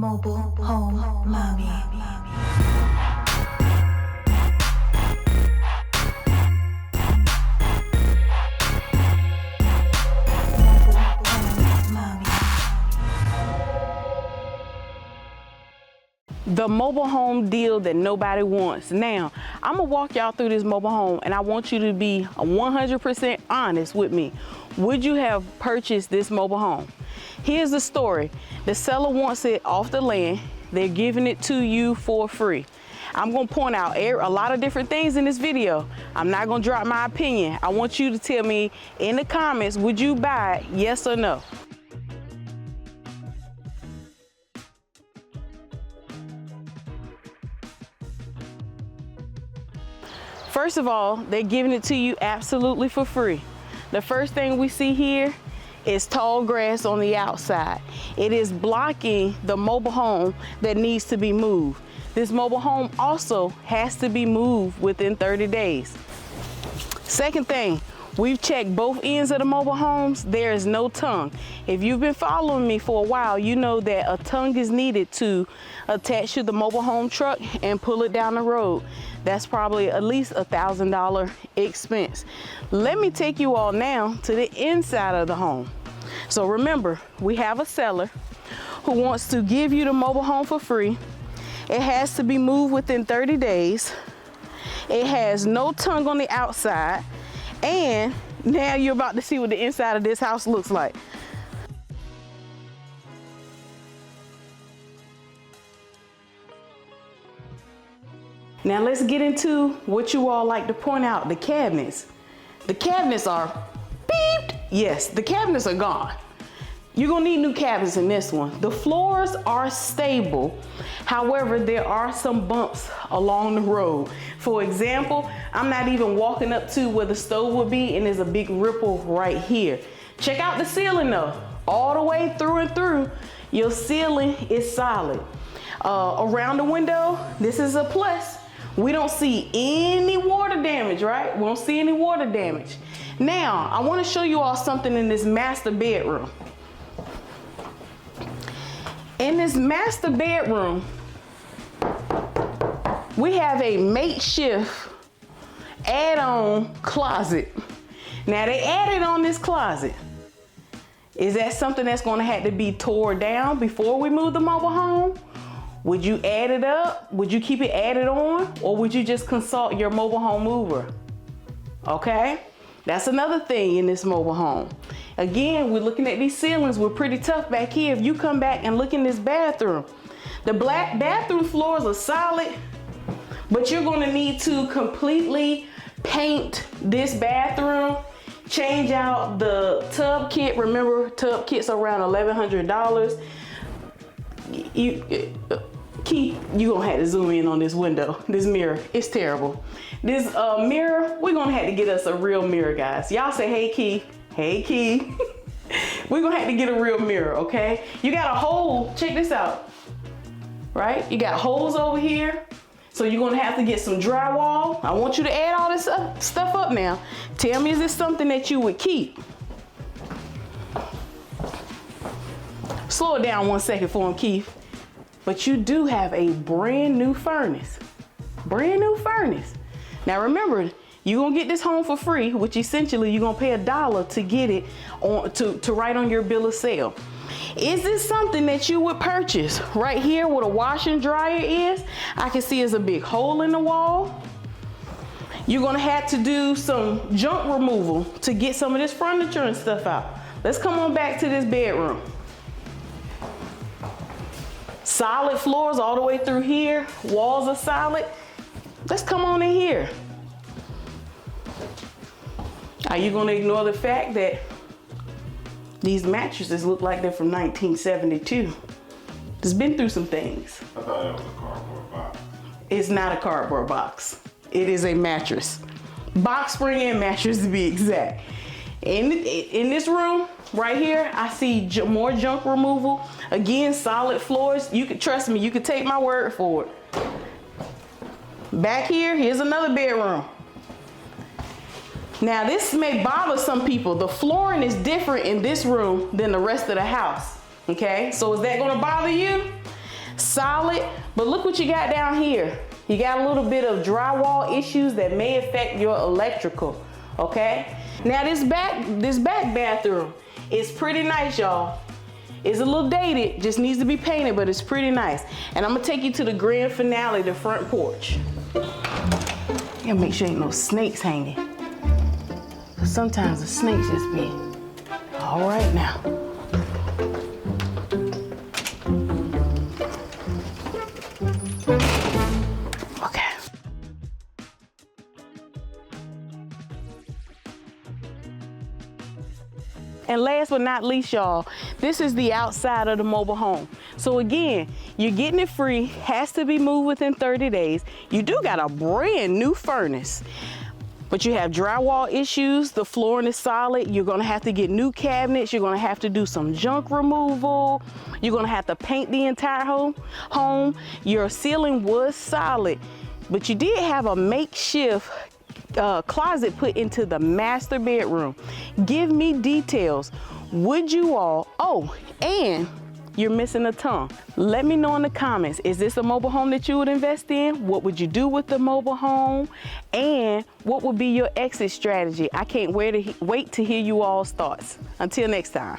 Mobile Home Mami. The mobile home deal that nobody wants. Now, I'm gonna walk y'all through this mobile home and I want you to be 100% honest with me. Would you have purchased this mobile home? Here's the story. The seller wants it off the land. They're giving it to you for free. I'm gonna point out a lot of different things in this video. I'm not gonna drop my opinion. I want you to tell me in the comments, would you buy it, yes or no? First of all, they're giving it to you absolutely for free. The first thing we see here is tall grass on the outside. It is blocking the mobile home that needs to be moved. This mobile home also has to be moved within 30 days. Second thing, we've checked both ends of the mobile homes. There is no tongue. If you've been following me for a while, you know that a tongue is needed to attach to the mobile home truck and pull it down the road. That's probably at least $1,000 expense. Let me take you all now to the inside of the home. So remember, we have a seller who wants to give you the mobile home for free. It has to be moved within 30 days. It has no tongue on the outside. And now you're about to see what the inside of this house looks like. Now let's get into what you all like to point out, the cabinets. The cabinets are beeped. Yes, the cabinets are gone. You're gonna need new cabinets in this one. The floors are stable. However, there are some bumps along the road. For example, I'm not even walking up to where the stove would be and there's a big ripple right here. Check out the ceiling though. All the way through and through, your ceiling is solid. Around the window, this is a plus. We don't see any water damage, right? We don't see any water damage. Now, I want to show you all something in this master bedroom. In this master bedroom, we have a makeshift add-on closet. Now, they added on this closet. Is that something that's going to have to be tore down before we move the mobile home? Would you add it up? Would you keep it added on? Or would you just consult your mobile home mover? Okay, that's another thing in this mobile home. Again, we're looking at these ceilings. We're pretty tough back here. If you come back and look in this bathroom, the black bathroom floors are solid, but you're gonna need to completely paint this bathroom, change out the tub kit. Remember, tub kits are around $1,100. Keith, you gonna have to zoom in on this window, this mirror. It's terrible. This mirror, we're gonna have to get us a real mirror, guys. Y'all say, hey Keith, hey Keith. We're gonna have to get a real mirror, okay? You got a hole, check this out, right? You got holes over here. So you're gonna have to get some drywall. I want you to add all this stuff up now. Tell me, is this something that you would keep? Slow it down 1 second for him, Keith. But you do have a brand new furnace. Brand new furnace. Now remember, you're gonna get this home for free, which essentially you're gonna pay $1 to get it on to write on your bill of sale. Is this something that you would purchase? Right here where the washer and dryer is, I can see there's a big hole in the wall. You're gonna have to do some junk removal to get some of this furniture and stuff out. Let's come on back to this bedroom. Solid floors all the way through here. Walls are solid. Let's come on in here. Are you gonna ignore the fact that these mattresses look like they're from 1972? It's been through some things. I thought that was a cardboard box. It's not a cardboard box. It is a mattress. Box spring and mattress to be exact. In this room right here, I see more junk removal. Again, solid floors. You can trust me, you can take my word for it. Back here, here's another bedroom. Now this may bother some people. The flooring is different in this room than the rest of the house. Okay, so is that gonna bother you? solid, but look what you got down here. You got a little bit of drywall issues that may affect your electrical, okay? Now this back bathroom is pretty nice, y'all. It's a little dated, just needs to be painted, but it's pretty nice. And I'm gonna take you to the grand finale, the front porch. You gotta make sure ain't no snakes hanging. Cause sometimes the snakes just be, all right now. Okay. And last but not least, y'all, this is the outside of the mobile home. So again, you're getting it free, has to be moved within 30 days. You do got a brand new furnace, but you have drywall issues, the flooring is solid, you're gonna have to get new cabinets, you're gonna have to do some junk removal, you're gonna have to paint the entire home. Your ceiling was solid, but you did have a makeshift closet put into the master bedroom. Give me details. Would you all, oh, and you're missing a tongue. Let me know in the comments, is this a mobile home that you would invest in? What would you do with the mobile home? And what would be your exit strategy? I can't wait to hear you all's thoughts. Until next time.